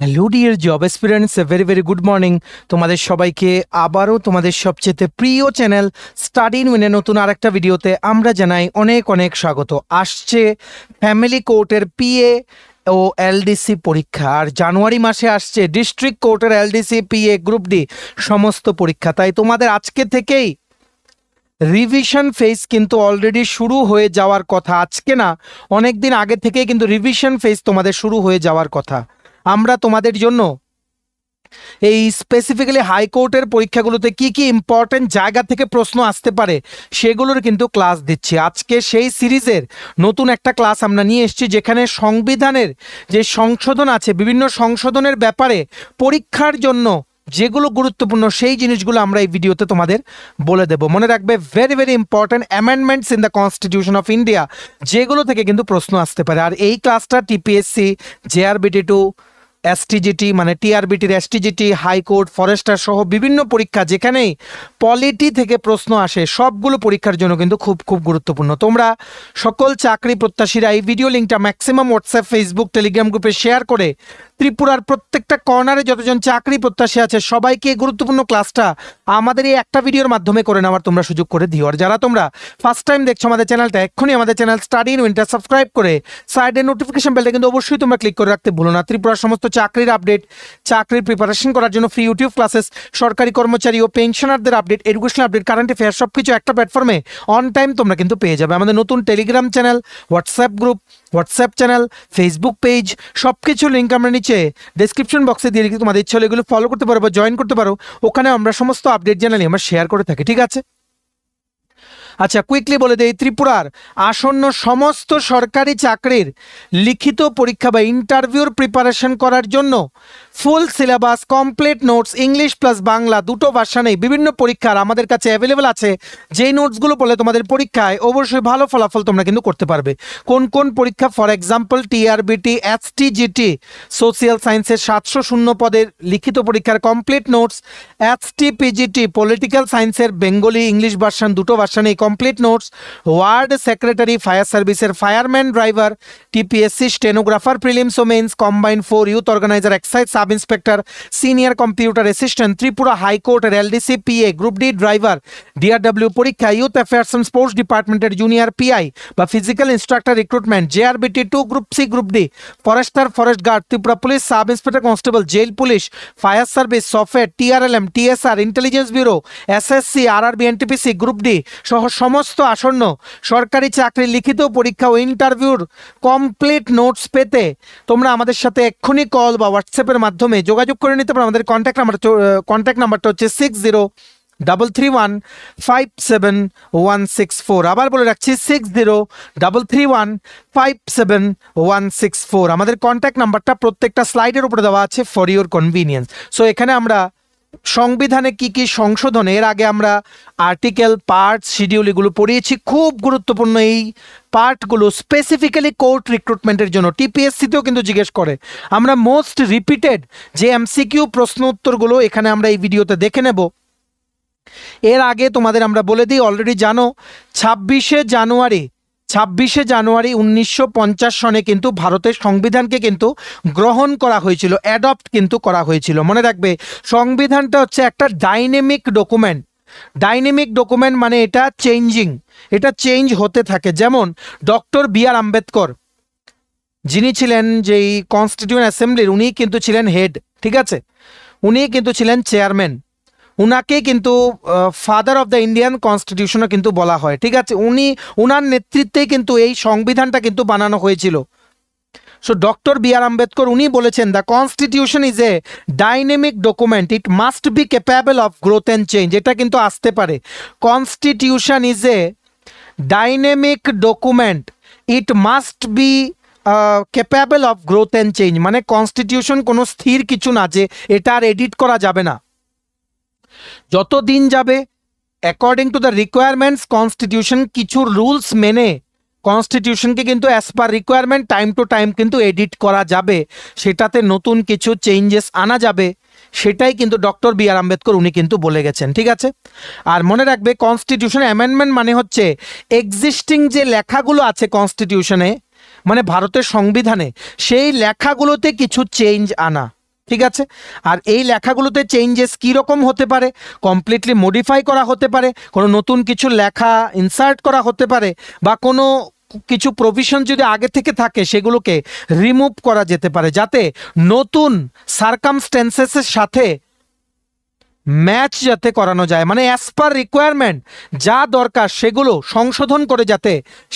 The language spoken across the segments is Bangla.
Hello dear job aspirants, very very good morning. তোমাদের সবাইকে আবারও তোমাদের সবচেয়ে প্রিয় চ্যানেল স্টাডি ইন উইনের নতুন আরেকটা ভিডিওতে আমরা জানাই অনেক অনেক স্বাগত। আসছে ফ্যামিলি কোর্টের পিএ ও এলডিসি পরীক্ষা, আর জানুয়ারি মাসে আসছে ডিস্ট্রিক্ট কোর্টের এলডিসি পিএ গ্রুপ ডি সমস্ত পরীক্ষা। তাই তোমাদের আজকে থেকেই রিভিশন ফেজ কিন্তু অলরেডি শুরু হয়ে যাওয়ার কথা। আজকে না, অনেক দিন আগে থেকেই কিন্তু রিভিশন ফেজ তোমাদের শুরু হয়ে যাওয়ার কথা। আমরা তোমাদের জন্য এই স্পেসিফিক্যালি হাইকোর্টের পরীক্ষাগুলোতে কি কি ইম্পর্টেন্ট জায়গা থেকে প্রশ্ন আসতে পারে সেগুলোর কিন্তু ক্লাস দিচ্ছি। আজকে সেই সিরিজের নতুন একটা ক্লাস আমরা নিয়ে এসেছি, যেখানে সংবিধানের যে সংশোধন আছে, বিভিন্ন সংশোধনের ব্যাপারে পরীক্ষার জন্য যেগুলো গুরুত্বপূর্ণ সেই জিনিসগুলো আমরা এই ভিডিওতে তোমাদের বলে দেব। মনে রাখবে, very very important amendments in the constitution of India, যেগুলো থেকে কিন্তু প্রশ্ন আসতে পারে। আর এই ক্লাসটা টিপিএসসি, JRBT2, STGT মানে TRBTর STGT, হাইকোর্ট, ফরেস্টার সহ বিভিন্ন পরীক্ষা যেখানেই পলিটি থেকে প্রশ্ন আসে সবগুলো পরীক্ষার জন্য কিন্তু খুব খুব গুরুত্বপূর্ণ। তোমরা সকল চাকরি প্রত্যাশীরা এই ভিডিও লিঙ্কটা ম্যাক্সিমাম হোয়াটসঅ্যাপ, ফেসবুক, টেলিগ্রাম গ্রুপে শেয়ার করে ত্রিপুরার প্রত্যেকটা কর্নারে যতজন চাকরি প্রত্যাশী আছে সবাইকে গুরুত্বপূর্ণ ক্লাসটা আমাদের এই একটা ভিডিওর মাধ্যমে করে নেওয়ার তোমরা সুযোগ করে দিও। আর যারা তোমরা ফার্স্ট টাইম দেখছো আমাদের চ্যানেলটা, এক্ষুনি আমাদের চ্যানেল স্টাডি ইন উইনটা সাবস্ক্রাইব করে সাইডে নোটিফিকেশন বেলটা কিন্তু অবশ্যই তোমরা ক্লিক করে রাখতে ভুলো না। ত্রিপুরার সমস্ত চাকরির আপডেট, চাকরির প্রিপারেশন করার জন্য ফ্রি ইউটিউব ক্লাসেস, সরকারি কর্মচারী ও পেনশনারদের update, education update, current affair সবকিছু একটা প্ল্যাটফর্মে অন টাইম তোমরা কিন্তু পেয়ে যাবে। আমাদের নতুন Telegram channel, WhatsApp group, WhatsApp channel, Facebook page সবকিছু লিঙ্ক আমরা নিচে ডেসক্রিপশন বক্সে দিয়ে রেখে তোমাদের ইচ্ছা হলে এগুলো ফলো করতে পারো বা জয়েন করতে পারো। ওখানে আমরা সমস্ত আপডেট জানালি আমরা শেয়ার করে থাকি, ঠিক আছে? আচ্ছা, কুইকলি বলে দেই, ত্রিপুরার আসন্ন সমস্ত সরকারি চাকরির লিখিত পরীক্ষা বা ইন্টারভিউর প্রিপারেশন করার জন্য full syllabus, complete notes, English plus Bangla দুটো ভার্সানেই বিভিন্ন পরীক্ষার আমাদের কাছে অ্যাভেলেবেল আছে। যেই নোটসগুলো পড়লে তোমাদের পরীক্ষায় অবশ্যই ভালো ফলাফল তোমরা কিন্তু করতে পারবে। কোন কোন পরীক্ষা? For example TRBT, STGT social সায়েন্সের 700 পদের লিখিত পরীক্ষার কমপ্লিট নোটস, STPGT পলিটিক্যাল সায়েন্সের বেঙ্গলি ইংলিশ ভার্সান দুটো ভার্সানেই complete notes, ward secretary fire সার্ভিসের fireman driver, TPSC stenographer prelims ও mains combined for youth organiser excise sub inspector, senior computer assistant, Tripura হাইকোর্টের LDC PA group D driver, DRW পরীক্ষা, ইউথ অ্যাফেয়ার্স অ্যান্ড স্পোর্টস ডিপার্টমেন্টের জুনিয়র PI বা physical instructor recruitment, JRBT2 group C group D, forester, forest guard, Tripura police sub inspector constable, jail police, fire service, software, TRLM, TSR, intelligence bureau, SSC, RRB, NTPC group D সহ সমস্ত আসন্ন সরকারি চাকরির লিখিত পরীক্ষা ও ইন্টারভিউর কমপ্লিট নোটস পেতে তোমরা আমাদের সাথে এক্ষুনি কল বা হোয়াটসঅ্যাপের মাধ্যমে যোগাযোগ করে নিতে পারো। আমাদের কন্ট্যাক্ট নাম্বারটা হচ্ছে 6033157164। আবার বলে রাখছি 6033157164। আমাদের কন্ট্যাক্ট নাম্বারটা প্রত্যেকটা স্লাইডের উপরে দেওয়া আছে ফর ইউর কনভিনিয়েন্স। সো এখানে আমরা সংবিধানে কি কি সংশোধন, এর আগে আমরা আর্টিকেল, পার্ট, শিডিউল এগুলো পড়িয়েছি। খুব গুরুত্বপূর্ণ এই পার্টগুলো স্পেসিফিক্যালি কোর্ট রিক্রুটমেন্টের জন্য, TPSCতেও কিন্তু জিজ্ঞেস করে। আমরা মোস্ট রিপিটেড যে MCQ প্রশ্ন উত্তরগুলো এখানে আমরা এই ভিডিওতে দেখে নেব। এর আগে তোমাদের আমরা বলে দিই, অলরেডি জানো 26শে জানুয়ারি 1950 সনে কিন্তু ভারতের সংবিধানকে কিন্তু গ্রহণ করা হয়েছিল, অ্যাডপ্ট কিন্তু করা হয়েছিল। মনে রাখবে, সংবিধানটা হচ্ছে একটা ডাইনামিক ডকুমেন্ট, মানে এটা চেঞ্জিং, এটা চেঞ্জ হতে থাকে। যেমন ডক্টর BR আম্বেদকর, যিনি ছিলেন যেই কনস্টিটিউয়েন্ট অ্যাসেম্বলির, উনি কিন্তু ছিলেন হেড, ঠিক আছে? উনি কিন্তু ছিলেন চেয়ারম্যান, উনাকে কিন্তু ফাদার অফ দ্য ইন্ডিয়ান কনস্টিটিউশনও কিন্তু বলা হয়, ঠিক আছে? উনার নেতৃত্বেই কিন্তু এই সংবিধানটা কিন্তু বানানো হয়েছিল। সো ডক্টর BR আম্বেদকর উনি বলেছেন, the constitution is a dynamic document, it must be capable of growth and change. এটা কিন্তু আসতে পারে, constitution is a dynamic document, it must be capable of growth and change. মানে কনস্টিটিউশন কোনো স্থির কিছু না যে এটা আর এডিট করা যাবে না। যত দিন যাবে, according to the requirements, constitution কিছু রুলস মেনে কনস্টিটিউশনকে কিন্তু as per requirement time to time কিন্তু এডিট করা যাবে, সেটাতে নতুন কিছু চেঞ্জেস আনা যাবে। সেটাই কিন্তু ডক্টর BR আম্বেদকর উনি কিন্তু বলে গেছেন, ঠিক আছে? আর মনে রাখবে, কনস্টিটিউশন অ্যামেন্ডমেন্ট মানে হচ্ছে এক্সিস্টিং যে লেখাগুলো আছে কনস্টিটিউশনে, মানে ভারতের সংবিধানে, সেই লেখাগুলোতে কিছু চেঞ্জ আনা। ঠিক আছে। আর এই লেখাগুলোতে চেঞ্জেস কীরকম হতে পারে, কমপ্লিটলি মডিফাই করা হতে পারে, কোনো নতুন কিছু লেখা ইনসার্ট করা হতে পারে, বা কোনো কিছু প্রভিশন যদি আগে থেকে থাকে সেগুলোকে রিমুভ করা যেতে পারে, যাতে নতুন সার্কামস্টেন্সেসের সাথে ম্যাচ যাতে করানো যায়, মানে অ্যাজ পার রিকোয়ারমেন্ট যা দরকার সেগুলো সংশোধন করে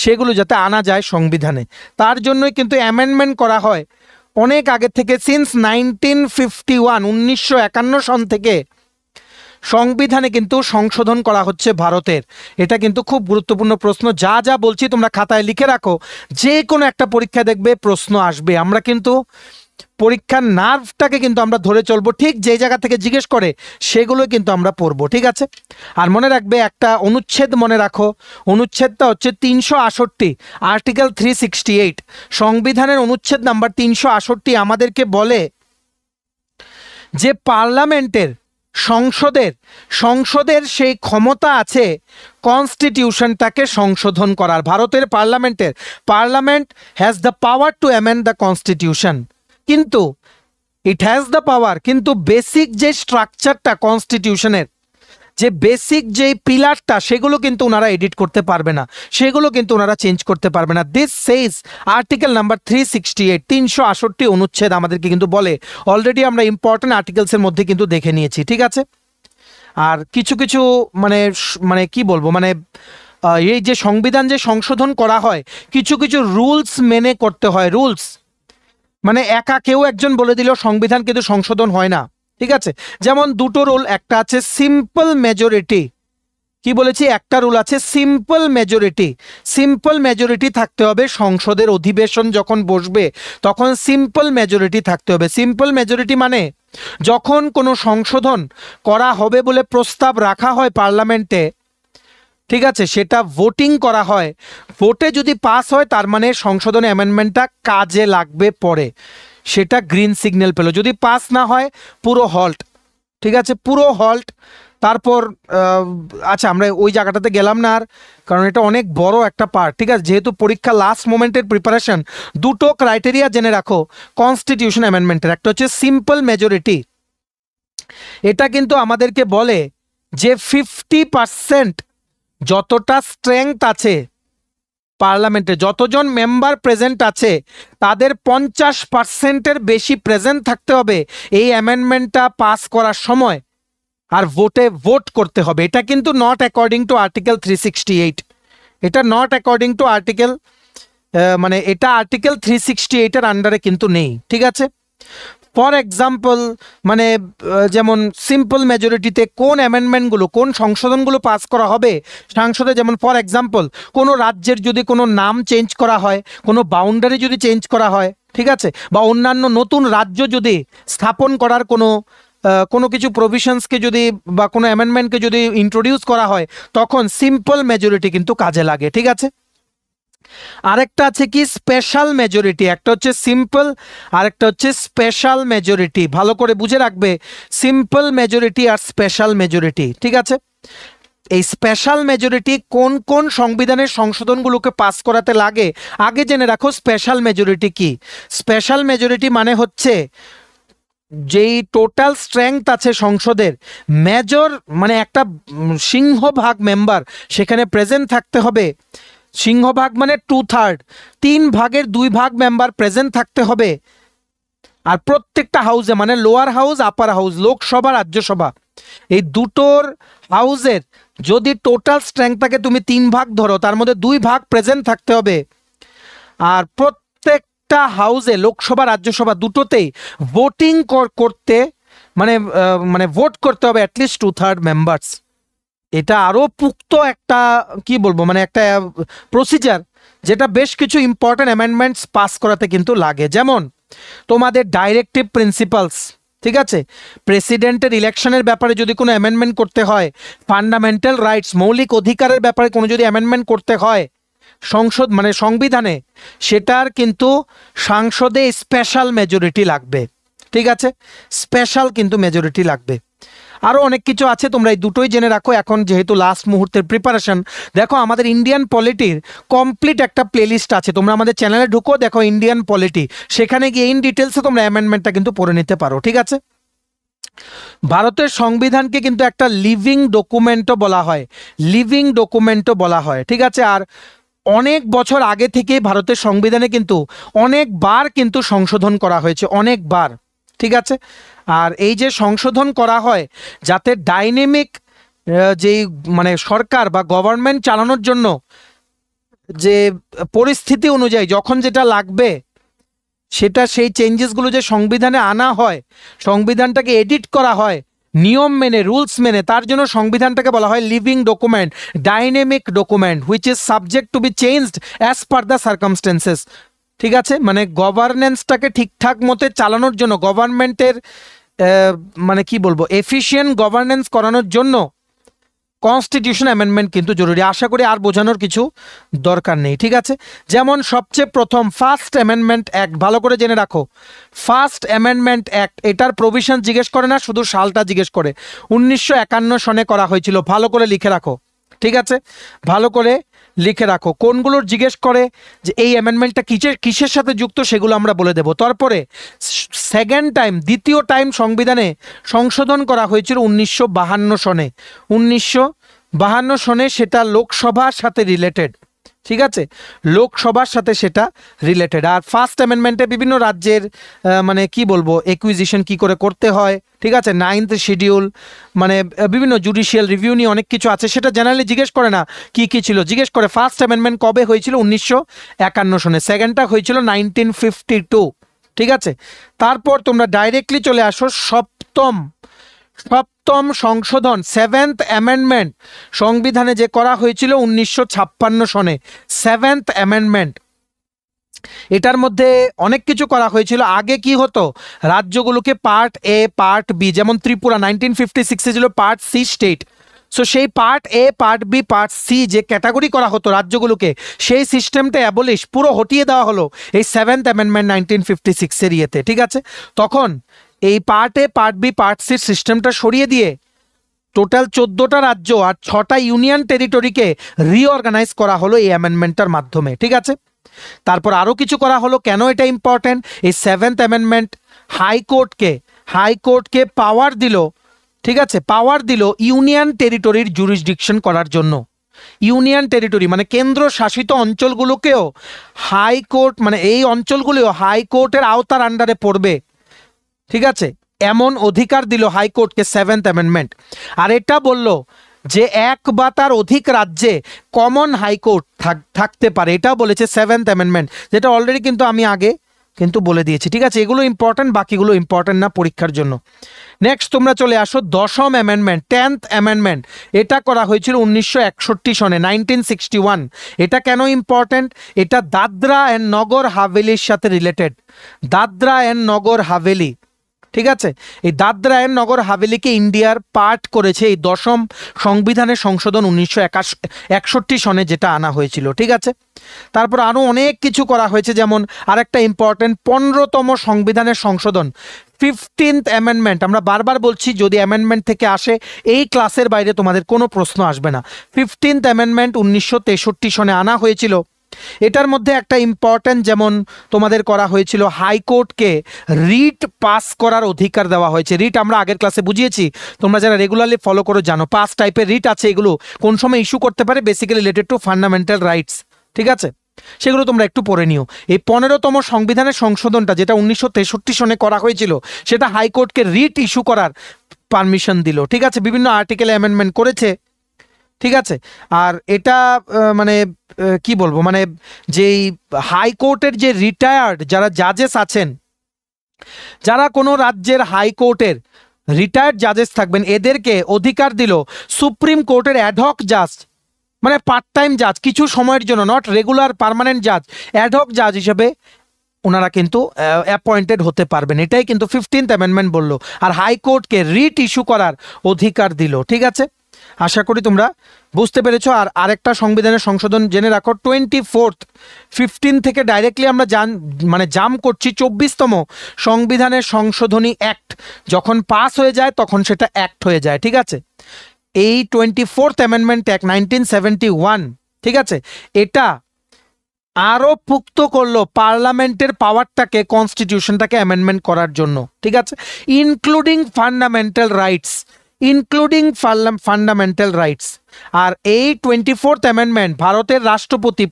সেগুলো যাতে আনা যায় সংবিধানে। তার জন্যই কিন্তু অ্যামেন্ডমেন্ট করা হয় অনেক আগে থেকে, সিন্স 1951 1951 সন থেকে সংবিধানে কিন্তু সংশোধন করা হচ্ছে ভারতের। এটা কিন্তু খুব গুরুত্বপূর্ণ প্রশ্ন, যা যা বলছি তোমরা খাতায় লিখে রাখো, যে কোনো একটা পরীক্ষা দেখবে প্রশ্ন আসবে। আমরা কিন্তু পরীক্ষার নার্ভটাকে কিন্তু আমরা ধরে চলবো, ঠিক যে জায়গা থেকে জিজ্ঞেস করে সেগুলো কিন্তু আমরা পড়বো, ঠিক আছে। আর মনে রাখবে একটা অনুচ্ছেদ মনে রাখো, অনুচ্ছেদটা হচ্ছে 368, আর্টিকেল 368। সংবিধানের অনুচ্ছেদ নাম্বার 368 আমাদেরকে বলে যে পার্লামেন্টের সংসদের সেই ক্ষমতা আছে কনস্টিটিউশনটাকে সংশোধন করার। ভারতের parliament has the power to amend the constitution, কিন্তু ইট হ্যাজ দ্য পাওয়ার, কিন্তু বেসিক যে স্ট্রাকচারটা কনস্টিটিউশনের, যে বেসিক যে পিলারটা, সেগুলো কিন্তু ওনারা এডিট করতে পারবে না, সেগুলো কিন্তু ওনারা চেঞ্জ করতে পারবে না। দিস সেইজ আর্টিকেল নাম্বার 368, 368 অনুচ্ছেদ আমাদেরকে কিন্তু বলে। অলরেডি আমরা ইম্পর্টেন্ট আর্টিকেলসের মধ্যে কিন্তু দেখে নিয়েছি, ঠিক আছে। আর কিছু কিছু মানে কি বলবো, মানে এই যে সংবিধান যে সংশোধন করা হয়, কিছু কিছু রুলস মেনে করতে হয়। রুলস মানে একা কেউ একজন বলে দিলেও সংবিধান কিন্তু সংশোধন হয় না, ঠিক আছে। যেমন দুটো রুল, একটা আছে সিম্পল মেজরিটি, কি বলেছি, একটা রুল আছে সিম্পল মেজরিটি। সিম্পল মেজরিটি থাকতে হবে, সংসদের অধিবেশন যখন বসবে তখন সিম্পল মেজরিটি থাকতে হবে। সিম্পল মেজরিটি মানে যখন কোনো সংশোধন করা হবে বলে প্রস্তাব রাখা হয় পার্লামেন্টে, ঠিক আছে, সেটা ভোটিং করা হয়, ভোটে যদি পাস হয় তার মানে সংশোধনী অ্যামেন্ডমেন্টটা কাজে লাগবে পরে, সেটা গ্রিন সিগন্যাল পেল। যদি পাস না হয় পুরো হল্ট, ঠিক আছে, পুরো হল্ট। তারপর আচ্ছা আমরা ওই জায়গাটাতে গেলাম না আর, কারণ এটা অনেক বড় একটা পার্ট, ঠিক আছে। যেহেতু পরীক্ষা লাস্ট মোমেন্টের প্রিপারেশন, দুটো ক্রাইটেরিয়া জেনে রাখো কনস্টিটিউশন অ্যামেন্ডমেন্টের। একটা হচ্ছে সিম্পল মেজরিটি, এটা কিন্তু আমাদেরকে বলে যে 50% যতটা স্ট্রেংথ আছে পার্লামেন্টে, যতজন মেম্বার প্রেজেন্ট আছে তাদের 50%-এর বেশি প্রেজেন্ট থাকতে হবে এই অ্যামেন্ডমেন্টটা পাস করার সময়, আর ভোট করতে হবে। এটা কিন্তু নট অ্যাকর্ডিং টু আর্টিকেল 368, এটা নট অ্যাকর্ডিং টু আর্টিকেল, মানে এটা আর্টিকেল 368-এর আন্ডারে কিন্তু নেই, ঠিক আছে। ফর এক্সাম্পল, মানে যেমন সিম্পল মেজরিটিতে কোন অ্যামেন্ডমেন্টগুলো, কোন সংশোধনগুলো পাস করা হবে সংসদে, যেমন ফর এক্সাম্পল কোনো রাজ্যের যদি কোনো নাম চেঞ্জ করা হয়, কোনো বাউন্ডারি যদি চেঞ্জ করা হয়, ঠিক আছে, বা অন্যান্য নতুন রাজ্য যদি স্থাপন করার কোনো কিছু প্রভিশনসকে যদি বা কোনো অ্যামেন্ডমেন্টকে যদি ইন্ট্রোডিউস করা হয়, তখন সিম্পল মেজরিটি কিন্তু কাজে লাগে, ঠিক আছে। আরেকটা আছে কি স্পেশাল মেজরিটি, একটা হচ্ছে সিম্পল, আরেকটা হচ্ছে স্পেশাল মেজরিটি। ভালো করে বুঝে রাখবে সিম্পল মেজরিটি আর স্পেশাল মেজরিটি, ঠিক আছে। এই স্পেশাল মেজরিটি কোন কোন সংবিধানের সংশোধনগুলোকে পাস করাতে লাগে আগে জেনে রাখো। স্পেশাল মেজরিটি কি? স্পেশাল মেজরিটি মানে হচ্ছে যেই টোটাল স্ট্রেংথ আছে সংসদের, মেজর মানে একটা সিংহভাগ মেম্বার সেখানে প্রেজেন্ট থাকতে হবে। সিংহভাগ মানে 2/3, 3 ভাগের 2 ভাগ মেম্বার প্রেজেন্ট থাকতে হবে। আর প্রত্যেকটা হাউসে, মানে লোয়ার হাউস আপার হাউস, লোকসভা রাজ্যসভা, এই দুটোর হাউসের যদি টোটাল স্ট্রেংথটাকে তুমি 3 ভাগ ধরো, তার মধ্যে 2 ভাগ প্রেজেন্ট থাকতে হবে। আর প্রত্যেকটা হাউসে, লোকসভা রাজ্যসভা দুটোতেই ভোটিং করতে মানে ভোট করতে হবে অ্যাটলিস্ট 2/3 মেম্বার্স। এটা আরও পুক্ত একটা কি বলবো, মানে একটা প্রসিজার যেটা বেশ কিছু ইম্পর্টেন্ট অ্যামেন্ডমেন্টস পাস করাতে কিন্তু লাগে। যেমন তোমাদের ডাইরেক্টিভ প্রিন্সিপালস, ঠিক আছে, প্রেসিডেন্টের ইলেকশনের ব্যাপারে যদি কোনো অ্যামেন্ডমেন্ট করতে হয়, ফান্ডামেন্টাল রাইটস মৌলিক অধিকারের ব্যাপারে কোনো যদি অ্যামেন্ডমেন্ট করতে হয় সংবিধানে, সেটার কিন্তু সংসদে স্পেশাল মেজরিটি লাগবে, ঠিক আছে, স্পেশাল কিন্তু মেজরিটি লাগবে। আরও অনেক কিছু আছে, তোমরা এই দুটোই জেনে রাখো। এখন যেহেতু লাস্ট মুহূর্তের প্রিপারেশন, দেখো আমাদের ইন্ডিয়ান পলিটির কমপ্লিট একটা প্লেলিস্ট আছে, তোমরা আমাদের চ্যানেলে ঢুকো, দেখো ইন্ডিয়ান পলিটি, সেখানে গিয়ে ইন ডিটেলসে তোমরা অ্যামেন্ডমেন্টটা কিন্তু পড়ে নিতে পারো, ঠিক আছে। ভারতের সংবিধানকে কিন্তু একটা লিভিং ডকুমেন্টও বলা হয়, লিভিং ডকুমেন্টও বলা হয়, ঠিক আছে। আর অনেক বছর আগে থেকে ভারতের সংবিধানে কিন্তু অনেকবার কিন্তু সংশোধন করা হয়েছে, অনেকবার, ঠিক আছে। আর এই যে সংশোধন করা হয় যাতে ডাইনামিক যেই মানে সরকার বা গভর্নমেন্ট চালানোর জন্য যে পরিস্থিতি অনুযায়ী যখন যেটা লাগবে সেটা, সেই চেঞ্জেসগুলো যে সংবিধানে আনা হয়, সংবিধানটাকে এডিট করা হয় নিয়ম মেনে, রুলস মেনে, তার জন্য সংবিধানটাকে বলা হয় living document, dynamic document, which is subject to be changed as per the circumstances, ঠিক আছে। মানে গভর্নেন্সটাকে ঠিকঠাক মতে চালানোর জন্য, গভর্নমেন্টের মানে কি বলবো, এফিশিয়েন্ট গভর্নেন্স করানোর জন্য কনস্টিটিউশন অ্যামেন্ডমেন্ট কিন্তু জরুরি। আশা করি আর বোঝানোর কিছু দরকার নেই, ঠিক আছে। যেমন সবচেয়ে প্রথম ফার্স্ট অ্যামেন্ডমেন্ট অ্যাক্ট, ভালো করে জেনে রাখো, ফার্স্ট অ্যামেন্ডমেন্ট অ্যাক্ট, এটার প্রভিশন জিজ্ঞেস করে না, শুধু সালটা জিজ্ঞেস করে। 1951 সনে করা হয়েছিল, ভালো করে লিখে রাখো, ঠিক আছে, ভালো করে লিখে রাখো। কোনগুলোর জিজ্ঞেস করে যে এই অ্যামেন্ডমেন্টটা কিসের সাথে যুক্ত, সেগুলো আমরা বলে দেব। তারপরে সেকেন্ড টাইম, দ্বিতীয় টাইম সংবিধানে সংশোধন করা হয়েছিল 1952 সনে, 1952 সনে, সেটা লোকসভার সাথে রিলেটেড, ঠিক আছে, লোকসভার সাথে সেটা রিলেটেড। আর ফার্স্ট অ্যামেন্ডমেন্টে বিভিন্ন রাজ্যের মানে কি বলবো, একুইজিশন কি করে করতে হয়, ঠিক আছে, 9th শিডিউল, মানে বিভিন্ন জুডিশিয়াল রিভিউ নিয়ে অনেক কিছু আছে, সেটা জেনারেলি জিজ্ঞেস করে না কি কি ছিল, জিজ্ঞেস করে ফার্স্ট অ্যামেন্ডমেন্ট কবে হয়েছিল, 1951 সনে, সেকেন্ডটা হয়েছিল 1952, ঠিক আছে। তারপর তোমরা ডাইরেক্টলি চলে আসো সপ্তম সংশোধন, 7th অ্যামেন্ডমেন্ট, সংবিধানে যে করা হয়েছিল 1956 সনে, 7th অ্যামেন্ডমেন্ট। এটার মধ্যে অনেক কিছু করা হয়েছিল। আগে কি হতো, রাজ্যগুলোকে পার্ট এ, পার্ট বি, যেমন ত্রিপুরা 1956 ছিল পার্ট সি স্টেট, সো সেই part A, part B, part C যে ক্যাটাগরি করা হতো রাজ্যগুলোকে, সেই সিস্টেমটা অ্যাবলিশ, পুরো হটিয়ে দেওয়া হলো এই 7th অ্যামেন্ডমেন্ট 1956 ইয়েতে, ঠিক আছে। তখন এই part A, part B, part C সিস্টেমটা সরিয়ে দিয়ে টোটাল 14টা রাজ্য আর 6টা ইউনিয়ন টেরিটরিকে রিঅর্গানাইজ করা হলো এই অ্যামেন্ডমেন্টটার মাধ্যমে, ঠিক আছে। তারপর আরও কিছু করা হলো। কেন এটা ইম্পর্টেন্ট, এই 7th অ্যামেন্ডমেন্ট হাইকোর্টকে পাওয়ার দিল, ঠিক আছে, পাওয়ার দিল ইউনিয়ন টেরিটরির জুরিসডিকশন করার জন্য। ইউনিয়ন টেরিটরি মানে কেন্দ্র শাসিত অঞ্চলগুলোকেও হাইকোর্ট, মানে এই অঞ্চলগুলিও হাইকোর্টের আওতার আন্ডারে পড়বে, ঠিক আছে, এমন অধিকার দিল হাইকোর্টকে 7th অ্যামেন্ডমেন্ট। আর এটা বলল যে এক বা তার অধিক রাজ্যে কমন হাইকোর্ট থাকতে পারে, এটাও বলেছে 7th অ্যামেন্ডমেন্ট, যেটা অলরেডি কিন্তু আমি আগে কিন্তু বলে দিয়েছি, ঠিক আছে। এগুলো ইম্পর্টেন্ট, বাকিগুলো ইম্পর্টেন্ট না পরীক্ষার জন্য। নেক্সট তোমরা চলে আসো 10ম অ্যামেন্ডমেন্ট, 10th অ্যামেন্ডমেন্ট, এটা করা হয়েছিল 1961 সনে, 1961। এটা কেন ইম্পর্টেন্ট, এটা দাদরা অ্যান্ড নগর হাভেলির সাথে রিলেটেড, দাদরা অ্যান্ড নগর হাভেলি, ঠিক আছে। এই দাদরা অ্যান্ড নগর হাভেলিকে ইন্ডিয়ার পার্ট করেছে এই 10ম সংবিধানের সংশোধন 1961 সনে, যেটা আনা হয়েছিল, ঠিক আছে। তারপর আরও অনেক কিছু করা হয়েছে, যেমন আরেকটা ইম্পর্টেন্ট 15তম সংবিধানের সংশোধন, 15th অ্যামেন্ডমেন্ট। আমরা বারবার বলছি যদি অ্যামেন্ডমেন্ট থেকে আসে এই ক্লাসের বাইরে তোমাদের কোনো প্রশ্ন আসবে না। 15th অ্যামেন্ডমেন্ট 1963 সনে আনা হয়েছিল। এটার মধ্যে একটা ইম্পর্টেন্ট যেমন তোমাদের করা হয়েছিল, হাইকোর্টকে রিট পাস করার অধিকার দেওয়া হয়েছে। রিট আমরা আগের ক্লাসে বুঝিয়েছি, তোমরা যারা রেগুলারলি ফলো করো জানো, 5 টাইপের রিট আছে, এগুলো কোন সময় ইস্যু করতে পারে, basically related to fundamental rights, ঠিক আছে, সেগুলো তোমরা একটু পড়ে নিও। এই 15তম সংবিধানের সংশোধনটা যেটা 1963 সনে করা হয়েছিল, সেটা হাইকোর্টকে রিট ইস্যু করার পারমিশন দিল, ঠিক আছে, বিভিন্ন আর্টিকেলে অ্যামেন্ডমেন্ট করেছে, ঠিক আছে। আর এটা মানে কি বলবো, মানে যেই হাইকোর্টের যে রিটায়ার্ড যারা জাজেস আছেন, যারা কোনো রাজ্যের হাইকোর্টের রিটায়ার্ড জাজেস থাকবেন, এদেরকে অধিকার দিল সুপ্রিম কোর্টের অ্যাডহক জাজ, মানে পার্ট টাইম জাজ, কিছু সময়ের জন্য, নট রেগুলার পার্মানেন্ট জাজ, অ্যাডহক জাজ হিসেবে ওনারা কিন্তু অ্যাপয়েন্টেড হতে পারবেন। এটাই কিন্তু 15th অ্যামেন্ডমেন্ট বলল। আর হাইকোর্টকে রিট ইস্যু করার অধিকার দিল, ঠিক আছে। আশা করি তোমরা বুঝতে পেরেছো। আর আরেকটা সংবিধানের সংশোধন জেনে রাখো, 24/15 থেকে ডাইরেক্টলি আমরা জাম্প করছি 24তম সংবিধানের সংশোধনী অ্যাক্ট। যখন পাস হয়ে যায় তখন সেটা অ্যাক্ট হয়ে যায়, ঠিক আছে। এই 24th অ্যামেন্ডমেন্ট অ্যাক্ট 1971, ঠিক আছে, এটা আরও পুক্ত করলো পার্লামেন্টের পাওয়ারটাকে, কনস্টিটিউশনটাকে অ্যামেন্ডমেন্ট করার জন্য, ঠিক আছে, ইনক্লুডিং ফান্ডামেন্টাল রাইটস। আর এই 24th অ্যামেন্ডমেন্ট ভারতের রাষ্ট্রপতি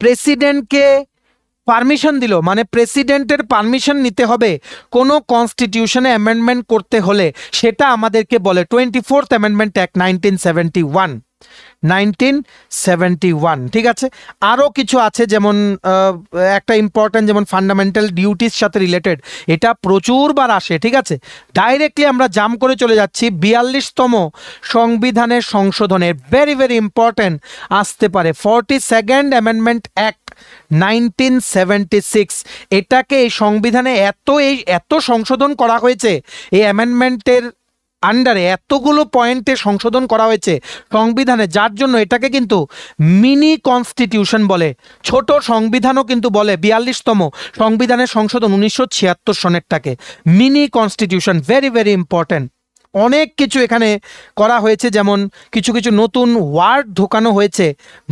প্রেসিডেন্টকে পারমিশন দিল, মানে প্রেসিডেন্টের পারমিশন নিতে হবে কোনো কনস্টিটিউশনে অ্যামেন্ডমেন্ট করতে হলে, সেটা আমাদেরকে বলে 24th অ্যামেন্ডমেন্ট অ্যাক্ট 1971, ঠিক আছে। আরও কিছু আছে, যেমন একটা ইম্পর্টেন্ট, যেমন ফান্ডামেন্টাল ডিউটিস সাথে রিলেটেড, এটা প্রচুরবার আসে, ঠিক আছে। ডাইরেক্টলি আমরা জাম্প করে চলে যাচ্ছি 42তম সংবিধানের সংশোধনে, ভেরি ভেরি ইম্পর্টেন্ট আসতে পারে 42nd অ্যামেন্ডমেন্ট অ্যাক্ট 1976। এটাকে এই সংবিধানে এত সংশোধন করা হয়েছে, এই অ্যামেন্ডমেন্টের আন্ডারে এতগুলো পয়েন্টে সংশোধন করা হয়েছে সংবিধানে, যার জন্য এটাকে কিন্তু মিনি কনস্টিটিউশন বলে, ছোট সংবিধানও কিন্তু বলে। 42তম সংবিধানের সংশোধন 1976 সনেরটাকে mini constitution, very very important. অনেক কিছু এখানে করা হয়েছে, যেমন কিছু কিছু নতুন ওয়ার্ড ঢোকানো হয়েছে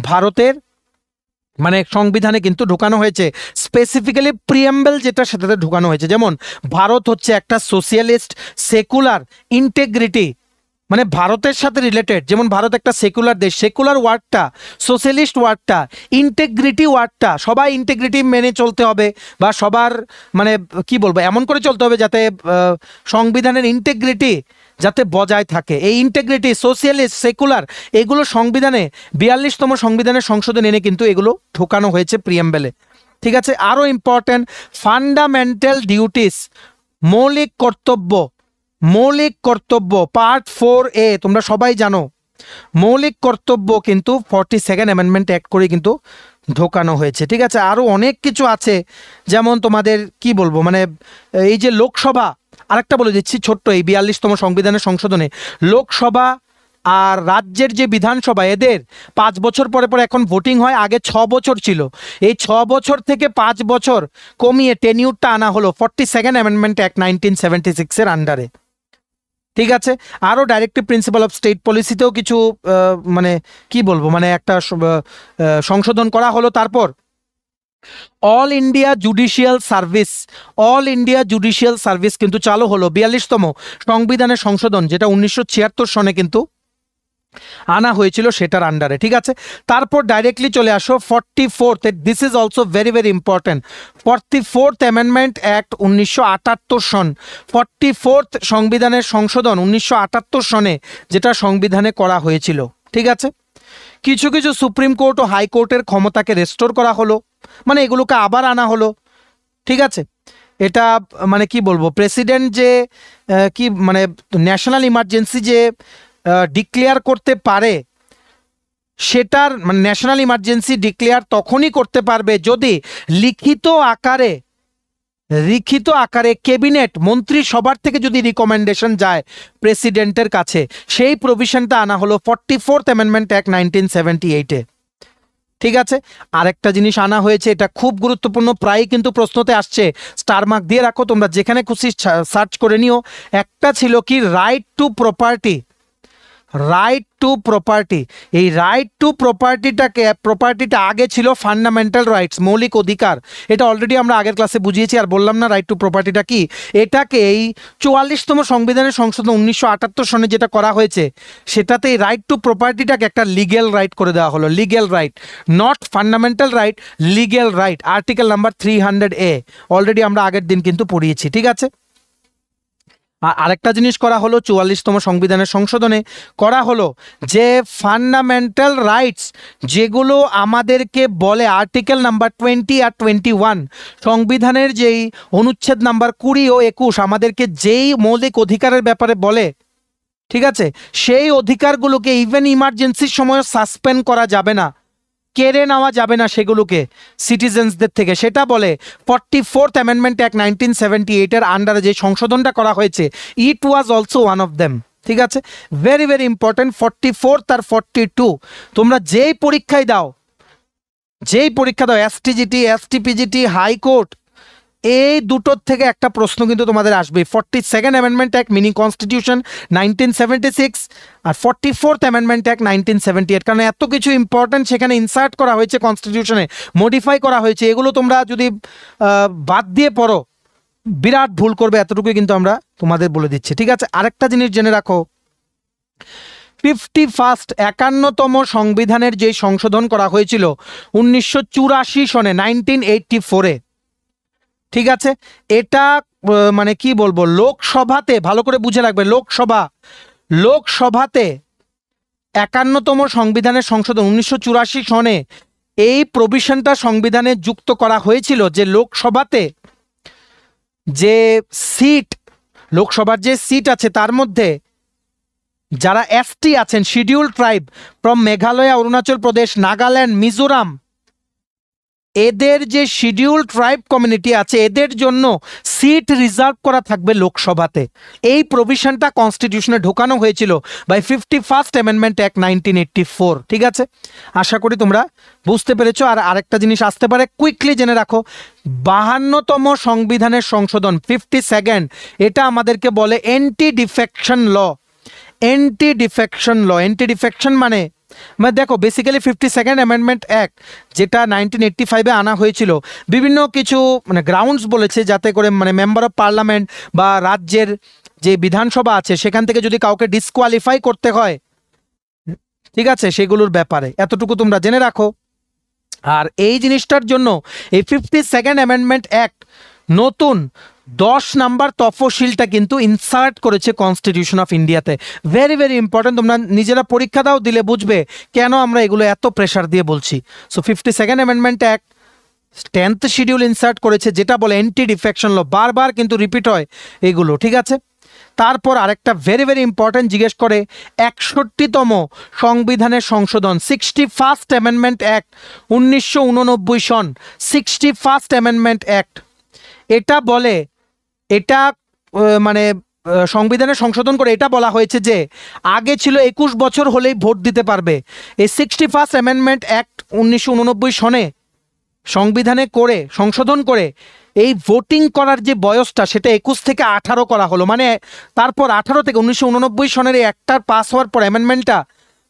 ভারতের, মানে সংবিধানে কিন্তু ঢোকানো হয়েছে, স্পেসিফিক্যালি প্রিয়াম্বল যেটা সেটাতে ঢোকানো হয়েছে। যেমন ভারত হচ্ছে একটা সোশিয়ালিস্ট সেকুলার ইন্টেগ্রিটি, মানে ভারতের সাথে রিলেটেড, যেমন ভারত একটা সেকুলার দেশ, সেকুলার ওয়ার্ডটা, সোশ্যালিস্ট ওয়ার্ডটা, ইন্টেগ্রিটি ওয়ার্ডটা, সবাই ইন্টেগ্রিটি মেনে চলতে হবে, বা সবার মানে কি বলবো, এমন করে চলতে হবে যাতে সংবিধানের ইন্টেগ্রিটি যাতে বজায় থাকে। এই ইন্টেগ্রিটি, সোশিয়ালিস্ট, সেকুলার, এগুলো সংবিধানে 42তম সংবিধানের সংশোধন এনে কিন্তু এগুলো ঢোকানো হয়েছে প্রিয়াম্বেলে, ঠিক আছে। আরও ইম্পর্টেন্ট, ফান্ডামেন্টাল ডিউটিস, মৌলিক কর্তব্য পার্ট 4A, তোমরা সবাই জানো মৌলিক কর্তব্য কিন্তু 42nd অ্যামেন্ডমেন্ট অ্যাক্ট করে কিন্তু ঢোকানো হয়েছে, ঠিক আছে। আরও অনেক কিছু আছে, যেমন তোমাদের কি বলবো, মানে এই যে লোকসভা, আরেকটা বলে দিচ্ছি ছোট্ট, এই 42তম সংবিধানের সংশোধনে লোকসভা আর রাজ্যের যে বিধানসভা, এদের 5 বছর পরে পরে এখন ভোটিং হয়, আগে 6 বছর ছিল, এই 6 বছর থেকে 5 বছর কমিয়ে টেনিউরটা আনা হলো 42nd অ্যামেন্ডমেন্ট অ্যাক্ট 1976 এর আন্ডারে, ঠিক আছে। আরও ডাইরেক্টিভ প্রিন্সিপাল অফ স্টেট পলিসিতেও কিছু মানে কি বলবো, মানে একটা সংশোধন করা হলো। তারপর অল ইন্ডিয়া জুডিশিয়াল সার্ভিস কিন্তু চালু হলো 42তম সংবিধানের সংশোধন, যেটা 1976 সনে কিন্তু আনা হয়েছিল সেটার আন্ডারে, ঠিক আছে। তারপর ডাইরেক্টলি চলে আসো 44th, this is also very very important, 44th amendment act 1978 Son, 44th সংবিধানের সংশোধন 1978 সনে যেটা সংবিধানে করা হয়েছিল, ঠিক আছে। কিছু কিছু সুপ্রিম কোর্ট ও হাইকোর্টের ক্ষমতাকে রেস্টোর করা হলো, মানে এগুলোকে আবার আনা হলো, ঠিক আছে। এটা মানে কি বলবো, প্রেসিডেন্ট যে কি মানে ন্যাশনাল ইমার্জেন্সি যে ডিক্লেয়ার করতে পারে, সেটার মানে ন্যাশনাল ইমার্জেন্সি ডিক্লেয়ার তখনই করতে পারবে যদি লিখিত আকারে ক্যাবিনেট মন্ত্রিসভার থেকে যদি রিকমেন্ডেশন যায় প্রেসিডেন্টের কাছে, সেই প্রভিশনটা আনা হলো 44th অ্যামেন্ডমেন্ট অ্যাক্ট 1978-এ, ঠিক আছে। আরেকটা জিনিস আনা হয়েছে, এটা খুব গুরুত্বপূর্ণ, প্রায় কিন্তু প্রশ্নতে আসছে, স্টার মার্ক দিয়ে রাখো, তোমরা যেখানে খুশি সার্চ করে নিও। একটা ছিল কি, রাইট টু প্রপার্টি, এই রাইট টু প্রপার্টিটা আগে ছিল ফান্ডামেন্টাল রাইটস, মৌলিক অধিকার। এটা অলরেডি আমরা আগের ক্লাসে বুঝিয়েছি, আর বললাম না রাইট টু প্রপার্টিটা কি। এটাকে এই 44তম সংবিধানের সংশোধন 1978 সনে যেটা করা হয়েছে, সেটাতে এই রাইট টু প্রপার্টিটাকে একটা লিগ্যাল রাইট করে দেওয়া হলো, legal right, not fundamental right, legal right, article number 300A, already আমরা আগের দিন কিন্তু পড়িয়েছি, ঠিক আছে। আরেকটা জিনিস করা হলো 44তম সংবিধানের সংশোধনে করা হলো যে ফান্ডামেন্টাল রাইটস যেগুলো আমাদেরকে বলে আর্টিকেল নাম্বার 20 আর 21, সংবিধানের যেই অনুচ্ছেদ নাম্বার 20 ও 21 আমাদেরকে যেই মৌলিক অধিকারের ব্যাপারে বলে, ঠিক আছে, সেই অধিকারগুলোকে ইভেন ইমার্জেন্সির সময় সাসপেন্ড করা যাবে না, কেড়ে নেওয়া যাবে না সেগুলোকে সিটিজেন্সদের থেকে, সেটা বলে 44th অ্যামেন্ডমেন্ট অ্যাক্ট 1978 এর আন্ডারে যে সংশোধনটা করা হয়েছে, it was also one of them, ঠিক আছে, ভেরি ভেরি ইম্পর্টেন্ট। 44 আর 42 তোমরা যেই পরীক্ষা দাও এসটিজিটি, এসটিপিজিটি, হাইকোর্ট, এই দুটোর থেকে একটা প্রশ্ন কিন্তু তোমাদের আসবে। 42nd amendment act mini constitution 1976 আর 44th অ্যামেন্ডমেন্ট অ্যাক্ট 1978, কারণ এত কিছু ইম্পর্টেন্ট সেখানে ইনসার্ট করা হয়েছে কনস্টিটিউশনে, মডিফাই করা হয়েছে। এগুলো তোমরা যদি বাদ দিয়ে পড়ো বিরাট ভুল করবে, এতটুকুই কিন্তু আমরা তোমাদের বলে দিচ্ছি। ঠিক আছে, আরেকটা জিনিস জেনে রাখো, 51তম সংবিধানের যে সংশোধন করা হয়েছিল 1984 সনে 1984-এ, ঠিক আছে, এটা মানে কি বলবো, লোকসভাতে, ভালো করে বুঝে রাখবে, লোকসভাতে 51তম সংবিধানের সংশোধন 1984 সনে এই প্রভিশনটা সংবিধানে যুক্ত করা হয়েছিল যে লোকসভাতে যে সিট, লোকসভার যে সিট আছে তার মধ্যে যারা এসটি আছেন, schedule tribe from Meghalaya, Arunachal Pradesh, Nagaland, Mizoram, এদের যে শিডিউল ট্রাইব কমিউনিটি আছে এদের জন্য সিট রিজার্ভ করা থাকবে লোকসভাতে। এই প্রভিশনটা কনস্টিটিউশনে ঢোকানো হয়েছিল বাই 51st অ্যামেন্ডমেন্ট অ্যাক্ট 1984। ঠিক আছে, আশা করি তোমরা বুঝতে পেরেছো। আর আরেকটা জিনিস আসতে পারে, কুইকলি জেনে রাখো, 52তম সংবিধানের সংশোধন 52nd, এটা আমাদেরকে বলে anti defection law. Anti defection মানে দেখো বেসিক্যালি 52nd অ্যামেন্ডমেন্ট অ্যাক্ট যেটা 1985-এ আনা হয়েছিল, বিভিন্ন কিছু মানে গ্রাউন্ডস বলেছে যাতে করে মানে মেম্বার অফ পার্লামেন্ট বা রাজ্যের যে বিধানসভা আছে সেখান থেকে যদি কাউকে ডিসকোয়ালিফাই করতে হয়, ঠিক আছে, সেগুলোর ব্যাপারে এতটুকু তোমরা জেনে রাখো। আর এই জিনিসটার জন্য এই 52nd অ্যামেন্ডমেন্ট অ্যাক্ট নতুন 10 নাম্বার তফসিলটা কিন্তু ইনসার্ট করেছে কনস্টিটিউশন অফ ইন্ডিয়াতে। ভেরি ভেরি ইম্পর্টেন্ট, তোমরা নিজেরা পরীক্ষা দাও, দিলে বুঝবে কেন আমরা এগুলো এত প্রেশার দিয়ে বলছি। So 52nd amendment act 10th schedule insert করেছে যেটা বলে অ্যান্টি ডিফেকশন ল, বারবার কিন্তু রিপিট হয় এগুলো। ঠিক আছে, তারপর আরেকটা ভেরি ভেরি ইম্পর্টেন্ট জিজ্ঞেস করে, 61তম সংবিধানের সংশোধন 61st অ্যামেন্ডমেন্ট অ্যাক্ট 1989 সন, 61st অ্যামেন্ডমেন্ট অ্যাক্ট, এটা বলে, এটা মানে সংবিধানের সংশোধন করে এটা বলা হয়েছে যে আগে ছিল 21 বছর হলেই ভোট দিতে পারবে। এই 61st অ্যামেন্ডমেন্ট অ্যাক্ট 1989 সনে সংবিধানে করে সংশোধন করে এই ভোটিং করার যে বয়সটা সেটা 21 থেকে 18 করা হলো। মানে তারপর 18 থেকে 1989 সনের এই একটার পাস হওয়ার পর, অ্যামেন্ডমেন্টটা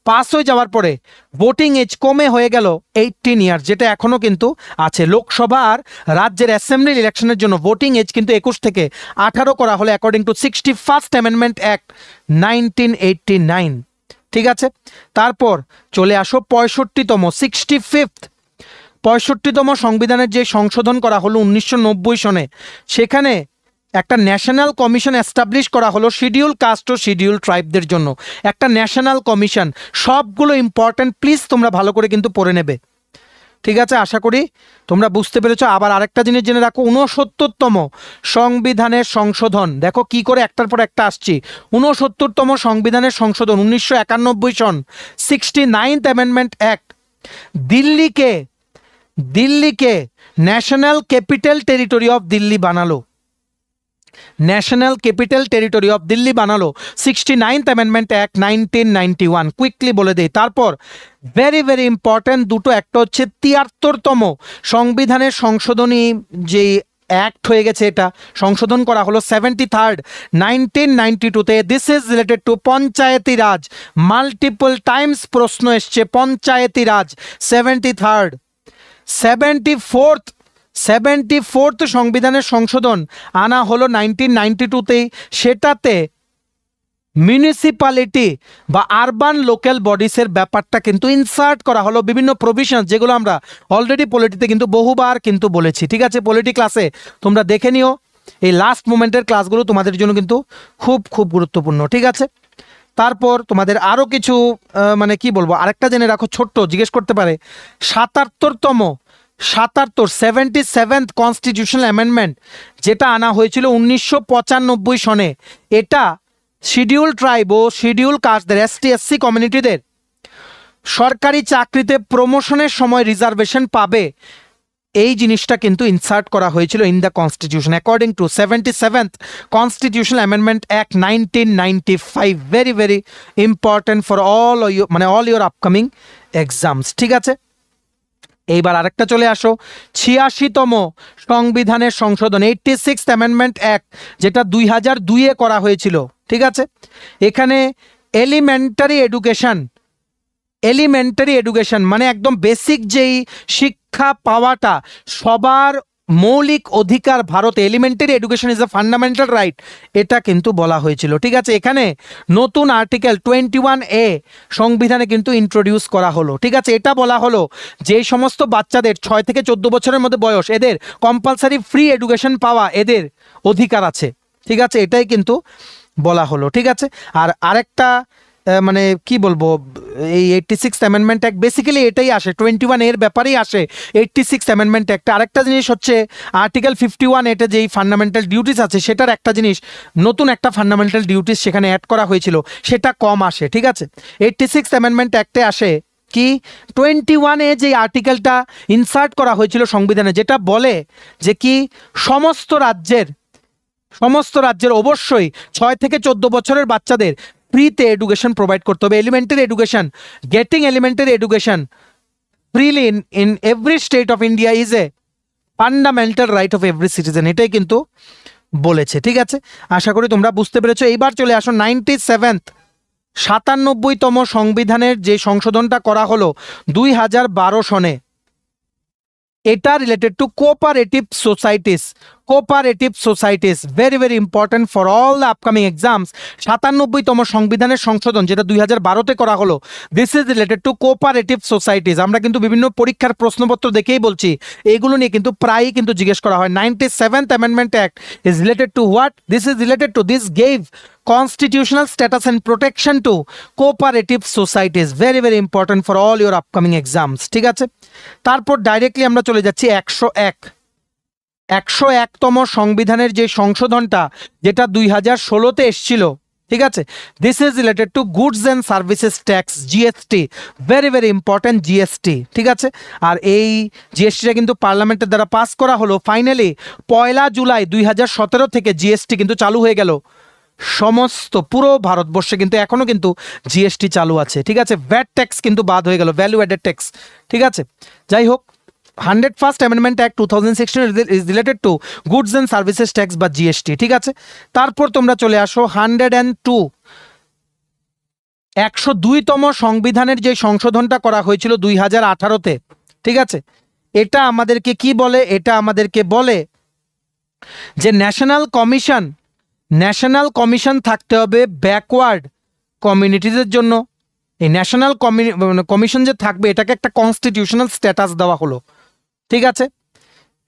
পাস হয়ে যাওয়ার পরে ভোটিং এজ কমে হয়ে গেল 18 ইয়ার, যেটা এখনও কিন্তু আছে। লোকসভা আর রাজ্যের অ্যাসেম্বলি ইলেকশনের জন্য ভোটিং এজ কিন্তু 21 থেকে 18 করা হলো according to 61st amendment act 1989। ঠিক আছে, তারপর চলে আসো 65তম সংবিধানের যে সংশোধন করা হলো 1990 সনে, সেখানে একটা ন্যাশনাল কমিশন এস্টাবলিশ করা হলো শিডিউল কাস্ট ও শিডিউল ট্রাইবদের জন্য, একটা ন্যাশনাল কমিশন। সবগুলো ইম্পর্টেন্ট, প্লিজ তোমরা ভালো করে কিন্তু পড়ে নেবে। ঠিক আছে, আশা করি তোমরা বুঝতে পেরেছো। আবার আরেকটা জিনিস জেনে রাখো, 69তম সংবিধানের সংশোধন, দেখো কি করে একটার পর একটা আসছি। 69তম সংবিধানের সংশোধন 1991 সন, 69th অ্যামেন্ডমেন্ট অ্যাক্ট দিল্লিকে national capital territory of Delhi বানালো, national capital territory of Delhi বানালো 69th অ্যামেন্ডমেন্ট অ্যাক্ট 1991। কুইকলি বলে দেই। তারপর ভেরি ভেরি ইম্পর্টেন্ট দুটো, একটা হচ্ছে 73তম সংবিধানের সংশোধনী যে অ্যাক্ট হয়ে গেছে, এটা সংশোধন করা হলো 73rd 1992-তে। This is related to panchayati raj, multiple times প্রশ্ন এসছে পঞ্চায়েতি রাজ। 74th সংবিধানের সংশোধন আনা হলো 1992-তেই, সেটাতে মিউনিসিপ্যালিটি বা আরবান লোকাল বডিসের ব্যাপারটা কিন্তু ইনসার্ট করা হলো, বিভিন্ন প্রভিশন যেগুলো আমরা অলরেডি পলিটিতে কিন্তু বহুবার কিন্তু বলেছি। ঠিক আছে, পলিটি ক্লাসে তোমরা দেখে নিও, এই লাস্ট মোমেন্টের ক্লাসগুলো তোমাদের জন্য কিন্তু খুব খুব গুরুত্বপূর্ণ। ঠিক আছে, তারপর তোমাদের আরও কিছু মানে কি বলবো, আরেকটা জেনে রাখো, ছোট্ট জিজ্ঞেস করতে পারে, 77th কনস্টিটিউশনাল অ্যামেন্ডমেন্ট যেটা আনা হয়েছিল 1995 সনে, এটা শিডিউল ট্রাইব ও শিডিউল কাস্টদের, ST/SC কমিউনিটিদের সরকারি চাকরিতে প্রমোশনের সময় রিজার্ভেশন পাবে এই জিনিসটা কিন্তু ইনসার্ট করা হয়েছিল in the constitution according to 77th constitutional amendment act 1995। Very very important for all your upcoming exams. ঠিক আছে, এইবার আরেকটা চলে আসো, 86তম সংবিধানের সংশোধন 86th অ্যামেন্ডমেন্ট অ্যাক্ট, যেটা 2002-এ করা হয়েছিল। ঠিক আছে, এখানে এলিমেন্টারি এডুকেশন মানে একদম বেসিক যেই শিক্ষা পাওয়াটা সবার মৌলিক অধিকার ভারতে, elementary education is a fundamental right, এটা কিন্তু বলা হয়েছিল। ঠিক আছে, এখানে নতুন আর্টিকেল 21A সংবিধানে কিন্তু ইন্ট্রোডিউস করা হলো। ঠিক আছে, এটা বলা হলো যেই সমস্ত বাচ্চাদের 6 থেকে 14 বছরের মধ্যে বয়স, এদের কম্পালসারি ফ্রি এডুকেশন পাওয়া এদের অধিকার আছে। ঠিক আছে, এটাই কিন্তু বলা হলো। ঠিক আছে, আর আরেকটা মানে কি বলবো, এই 86th অ্যামেন্ডমেন্ট অ্যাক্ট বেসিক্যালি এটাই আসে, 21 এর ব্যাপারেই আসে 86th অ্যামেন্ডমেন্ট অ্যাক্ট। আরেকটা জিনিস হচ্ছে আর্টিকেল 51 এটা যেই ফান্ডামেন্টাল ডিউটিস আছে সেটার একটা জিনিস, নতুন একটা ফান্ডামেন্টাল ডিউটিস সেখানে অ্যাড করা হয়েছিল, সেটা কম আসে। ঠিক আছে, 86th অ্যামেন্ডমেন্ট অ্যাক্টে আসে কি 21-এ যে আর্টিকেলটা ইনসার্ট করা হয়েছিল সংবিধানে, যেটা বলে যে কি সমস্ত রাজ্যের অবশ্যই 6 থেকে 14 বছরের বাচ্চাদের ফ্রিতে এডুকেশন প্রোভাইড করতে হবে। Elementary education, getting elementary education freely in every state of India is a fundamental right of every citizen, এটাই কিন্তু বলেছে। ঠিক আছে, আশা করি তোমরা বুঝতে পেরেছো। এইবার চলে আসো 97তম সংবিধানের যে সংশোধনটা করা হলো 2012 সনে, এটা related to cooperative societies. Very very important for all the upcoming exams. 97তম সংবিধানের সংশোধন যেটা 2012-তে করা হলো, this is related to cooperative societies. আমরা কিন্তু বিভিন্ন পরীক্ষার প্রশ্নপত্র দেখেই বলছি, এইগুলো নিয়ে কিন্তু প্রায়ই কিন্তু জিজ্ঞেস করা হয়। 97th amendment act is related two what? This gave constitutional status and protection to cooperative societies. Very very important for all your upcoming exams. ঠিক আছে, তারপর ডাইরেক্টলি আমরা চলে যাচ্ছি 101তম সংবিধানের যে সংশোধনটা যেটা 2016-তে এসেছিল। ঠিক আছে, this is related two goods and services tax, GST. Very very important GST. ঠিক আছে, আর এই জিএসটিটা কিন্তু পার্লামেন্টের দ্বারা পাস করা হলো ফাইনালি 1 জুলাই 2017 থেকে জিএসটি কিন্তু চালু হয়ে গেল সমস্ত পুরো ভারতবর্ষে, কিন্তু এখনো কিন্তু জিএসটি চালু আছে। ঠিক আছে, ভ্যাট ট্যাক্স কিন্তু বাদ হয়ে গেল, ভ্যালু অ্যাডেড ট্যাক্স। ঠিক আছে, যাই হোক, 101st amendment act 2016 is related two goods and services tax বা জিএসটি। ঠিক আছে, তারপর তোমরা চলে আসো 102তম সংবিধানের যে সংশোধনটা করা হয়েছিল 2018-তে। ঠিক আছে, এটা আমাদেরকে কি বলে? এটা আমাদেরকে বলে যে ন্যাশনাল কমিশন থাকতে হবে ব্যাকওয়ার্ড কমিউনিটিদের জন্য। এই ন্যাশনাল কমিশন যে থাকবে এটাকে একটা কনস্টিটিউশনাল স্ট্যাটাস দেওয়া হলো। ঠিক আছে,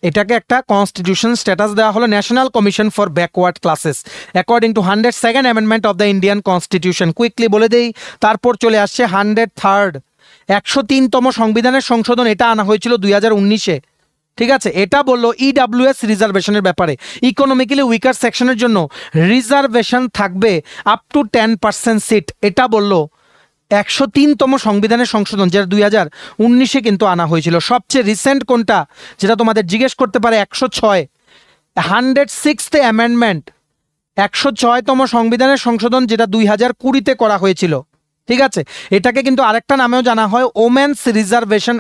এটাকে একটা কনস্টিটিউশন স্ট্যাটাস দেওয়া হলো, national commission for backward classes according to 102nd amendment of the Indian constitution. Quickly বলে দেই, তারপর চলে আসছে 103তম সংবিধানের সংশোধন, এটা আনা হয়েছিল 2019-এ। ঠিক আছে, এটা বললো ইডাব্লিউএস রিজার্ভেশনের ব্যাপারে, ইকোনমিক্যালি উইকার সেকশনের জন্য রিজার্ভেশন থাকবে আপ টু 10% সিট। এটা বললো 103তম সংবিধানের সংশোধন, যেটা 2019-এ কিন্তু আনা হয়েছিল। সবচেয়ে রিসেন্ট কোনটা যেটা তোমাদের জিজ্ঞেস করতে পারে, 106th অ্যামেন্ডমেন্ট, 106তম সংবিধানের সংশোধন যেটা 2020-তে করা হয়েছিল। ঠিক আছে, এটাকে কিন্তু আরেকটা নামেও জানা হয় ওমেন্স রিজার্ভেশন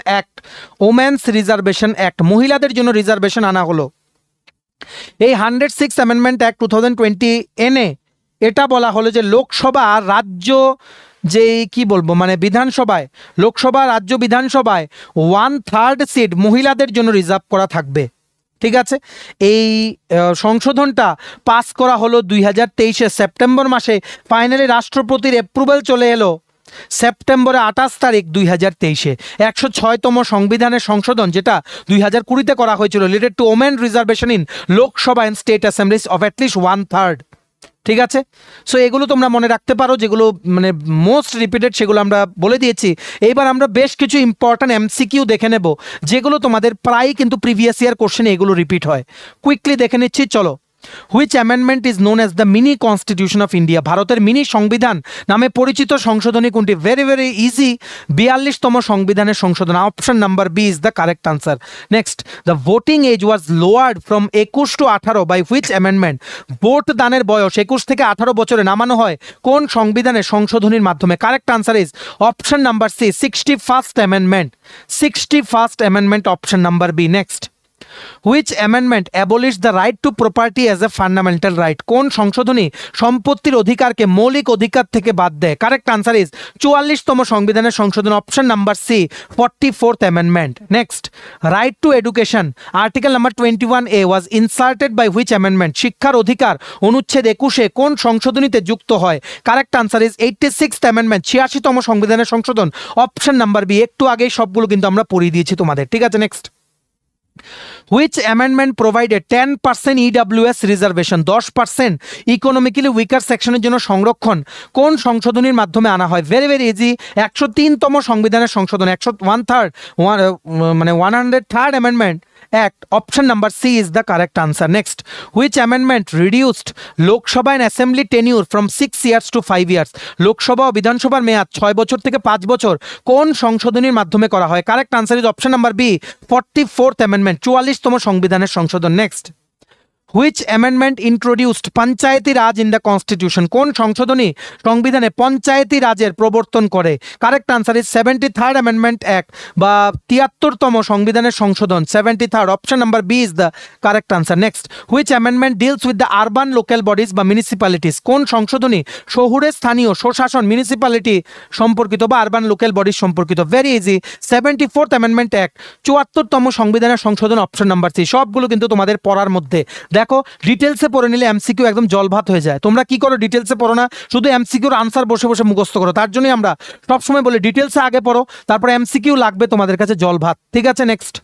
অ্যাক্ট, মহিলাদের জন্য রিজার্ভেশন আনা হলো। এই 106th অ্যামেন্ডমেন্ট অ্যাক্ট 2020 এনে এটা বলা হলো যে লোকসভা রাজ্য যেই কি বলবো মানে বিধানসভায়, লোকসভা রাজ্য বিধানসভায় 1/3 সিট মহিলাদের জন্য রিজার্ভ করা থাকবে। ঠিক আছে, এই সংশোধনটা পাস করা হলো 2023-এ সেপ্টেম্বর মাসে, ফাইনালি রাষ্ট্রপতির অ্যাপ্রুভাল চলে এলো সেপ্টেম্বরে 28 তারিখ 2023-এ। 106তম সংবিধানের সংশোধন যেটা 2020-তে করা হয়েছিল, related to women reservation in Lok Sabha and state Assembly's of at least 1/3। ঠিক আছে, সো এগুলো তোমরা মনে রাখতে পারো, যেগুলো মানে মোস্ট রিপিটেড সেগুলো আমরা বলে দিয়েছি। এইবার আমরা বেশ কিছু ইম্পর্ট্যান্ট এমসিকিউ দেখে নেব, যেগুলো তোমাদের প্রায় কিন্তু প্রিভিয়াস ইয়ার কোশ্চেনে এগুলো রিপিট হয়। কুইকলি দেখে নিচ্ছি, চলো। Which amendment is known as the mini constitution of India? ভারতের মিনি সংবিধান নামে পরিচিত সংশোধনী কোনটি? ভেরি ভেরি ইজি, 42তম সংবিধানের সংশোধন। Option number B is the correct answer. Next, the voting age was lowered from 21 to 18 by which amendment? Vote দানের বয়স 21 থেকে 18 বছরে নামানো হয় কোন সংবিধানের সংশোধনীর মাধ্যমে? Correct answer is option number C, 61st amendment. 61st amendment, option number B. Next, which amendment abolish the right to property as a fundamental right? কোন সংশোধনী সম্পত্তির অধিকারকে মৌলিক অধিকার থেকে বাদ দেয়? কারেক্ট আনসার ইজ 44তম সংবিধানের সংশোধন। Option number C, 44th amendment. Next, right to education article number 21A was inserted by which amendment? শিক্ষার অধিকার অনুচ্ছেদ 21 কোন সংশোধনীতে যুক্ত হয়? Correct answer is 86th amendment, 86তম সংবিধানের সংশোধন। Option number B. একটু আগেই সবগুলো কিন্তু আমরা পড়িয়ে দিয়েছি তোমাদের, ঠিক আছে? Next, which amendment provided 10% EWS reservation, 10% economically weaker সেকশনের জন্য সংরক্ষণ কোন সংশোধনীর মাধ্যমে আনা হয়? ভেরি ভেরি ইজি, 103তম সংবিধানের সংশোধন, 103rd amendment act. Option number C is the correct answer. Next, which amendment reduced Lok Sabha and assembly tenure from 6 years to 5 years? Lok Sabha ও বিধানসভার মেয়াদ 6 বছর থেকে 5 বছর কোন সংশোধনীর মাধ্যমে করা হয়? Correct answer is option number B, 44th amendment, 44তম সংবিধানের সংশোধন। Next, which amendment introduced panchayati raj in the constitution? কোন সংশোধনী সংবিধানে পঞ্চায়েতি রাজের প্রবর্তন করে? Correct answer is 73rd amendment act বা 73তম সংবিধানের সংশোধন, 73rd। Option number B is the correct answer. Next, which amendment deals with the urban local bodies বা মিউনিসিপ্যালিটিস? কোন সংশোধনী শহুরে স্থানীয় স্বশাসন মিউনিসিপ্যালিটি সম্পর্কিত বা আরবান লোকাল বডিজ সম্পর্কিত? Very easy, 74th amendment act, 74তম সংবিধানের সংশোধন। Option number C. সবগুলো কিন্তু তোমাদের পড়ার মধ্যে। দেখো, ডিটেলসে পড়ে নিলে এমসিকিউ একদম জলভাত হয়ে যায়। তোমরা কি করো, ডিটেলসে পড়ো না, শুধু এমসিকিউর আনসার বসে বসে মুখস্থ করো। তার জন্যই আমরা সবসময় বলি ডিটেলসে আগে পড়ো, তারপরে এমসিকিউ লাগবে তোমাদের কাছে জলভাত, ঠিক আছে? Next,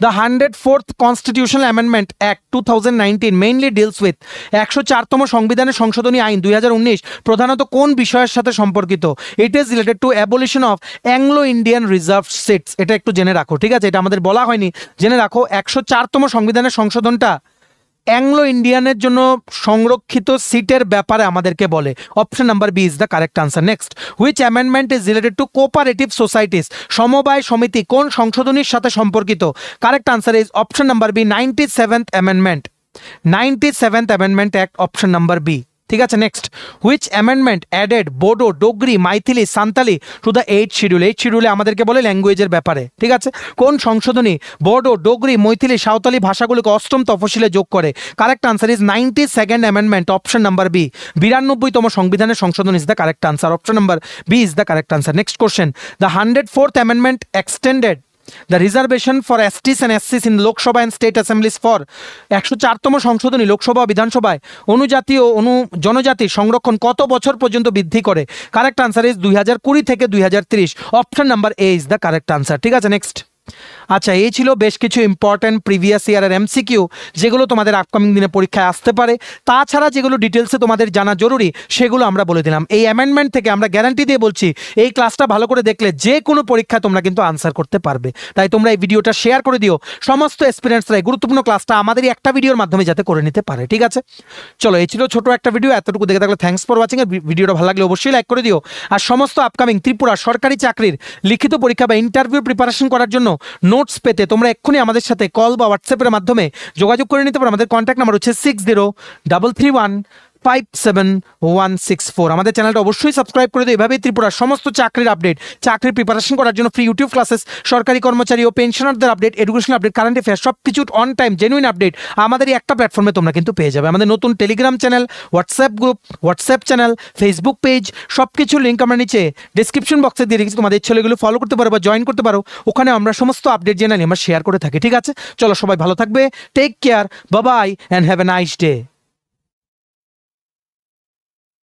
the 104th constitutional amendment act 2019 mainly deals with 104তম সংবিধানের সংশোধনী আইন 2019 প্রধানত কোন বিষয়ের সাথে সম্পর্কিত? It is related to abolition of Anglo Indian reserve seats. এটা একটু জেনে রাখো, ঠিক আছে? এটা আমাদের বলা হয়নি, জেনে রাখো। 104তম সংবিধানের সংশোধনটা অ্যাংলো ইন্ডিয়ানের জন্য সংরক্ষিত সিটের ব্যাপারে আমাদেরকে বলে। Option number B is the correct answer. Next, which amendment is related to cooperative societies? সমবায় সমিতি কোন সংশোধনীর সাথে সম্পর্কিত? Correct answer is option number B, 97th amendment, 97th amendment act. Option number B, ঠিক আছে? Next, which amendment added Bodo, Dogri, Maithili, Santali to the 8th schedule? 8th শিডিউলে আমাদেরকে বলে ল্যাঙ্গুয়েজের ব্যাপারে, ঠিক আছে? কোন সংশোধনী বোডো, ডোগরি, মৈথিলি, সাঁওতালি ভাষাগুলিকে 8ম তফসিলে যোগ করে? Correct answer is 92nd amendment. Option number B, 92তম সংবিধানের সংশোধন is the correct answer. Option number B is the correct answer. Next question, the 104th amendment extended the reservation for STs and SCs in Lok Sabha and state assemblies for 104তম সংশোধনী লোকসভা ও বিধানসভায় অনুজাতি ও জনজাতি সংরক্ষণ কত বছর পর্যন্ত বৃদ্ধি করে? কারেক্ট আনসার ইজ 2020 থেকে 2030। Option number A is the correct answer, ঠিক আছে? নেক্সট, আচ্ছা, এই ছিল বেশ কিছু ইম্পর্টেন্ট প্রিভিয়াস ইয়ারের এমসিকিউ যেগুলো তোমাদের আপকামিং দিনে পরীক্ষায় আসতে পারে। তাছাড়া যেগুলো ডিটেলসে তোমাদের জানা জরুরি সেগুলো আমরা বলে দিলাম। এই অ্যামেন্ডমেন্ট থেকে আমরা গ্যারান্টি দিয়ে বলছি এই ক্লাসটা ভালো করে দেখলে যে কোনো পরীক্ষায় তোমরা কিন্তু আনসার করতে পারবে। তাই তোমরা এই ভিডিওটা শেয়ার করে দিও সমস্ত এক্সপিরিয়েন্সরা এই গুরুত্বপূর্ণ ক্লাসটা আমাদের একটা ভিডিওর মাধ্যমে যাতে করে নিতে পারে, ঠিক আছে? চলো, এই ছিল ছোট একটা ভিডিও। এতটুকু দেখে থাকলে থ্যাঙ্কস ফর ওয়াচিং। আর ভিডিওটা ভালো লাগলে অবশ্যই লাইক করে দিও। আর সমস্ত আপকামিং ত্রিপুরা সরকারি চাকরির লিখিত পরীক্ষা বা ইন্টারভিউ প্রিপারেশন করার জন্য নোটস পেতে তোমরা এক্ষুনি আমাদের সাথে কল বা হোয়াটসঅ্যাপের মাধ্যমে যোগাযোগ করে নিতে পারো। আমাদের কন্ট্যাক্ট নাম্বার হচ্ছে 6033157164। আমাদের চ্যানেলটা অবশ্যই সাবস্ক্রাইব করে দিও। এভাবেই ত্রিপুরার সমস্ত চাকরির আপডেট, চাকরির প্রিপারেশন করার জন্য ফ্রি ইউটিউব ক্লাসেস, সরকারি কর্মচারী ও পেনশনারদের update, education update, current affairs সব কিছু অন টাইম জেনুইন আপডেট আমাদের এই একটা প্ল্যাটফর্মে তোমরা কিন্তু পেয়ে যাবে। আমাদের নতুন Telegram channel, WhatsApp group, WhatsApp channel, Facebook page সব কিছুর লিঙ্ক আমরা নিচে ডিসক্রিপশন বক্সে দিয়ে রেখেছি। তোমাদের ইচ্ছে হলে এগুলো ফলো করতে পারো বা জয়েন করতে পারো। ওখানে আমরা সমস্ত আপডেট জেনারেলি আমরা শেয়ার করে থাকি, ঠিক আছে? চলো, সবাই ভালো থাকবে, take care, bye bye and have a nice day.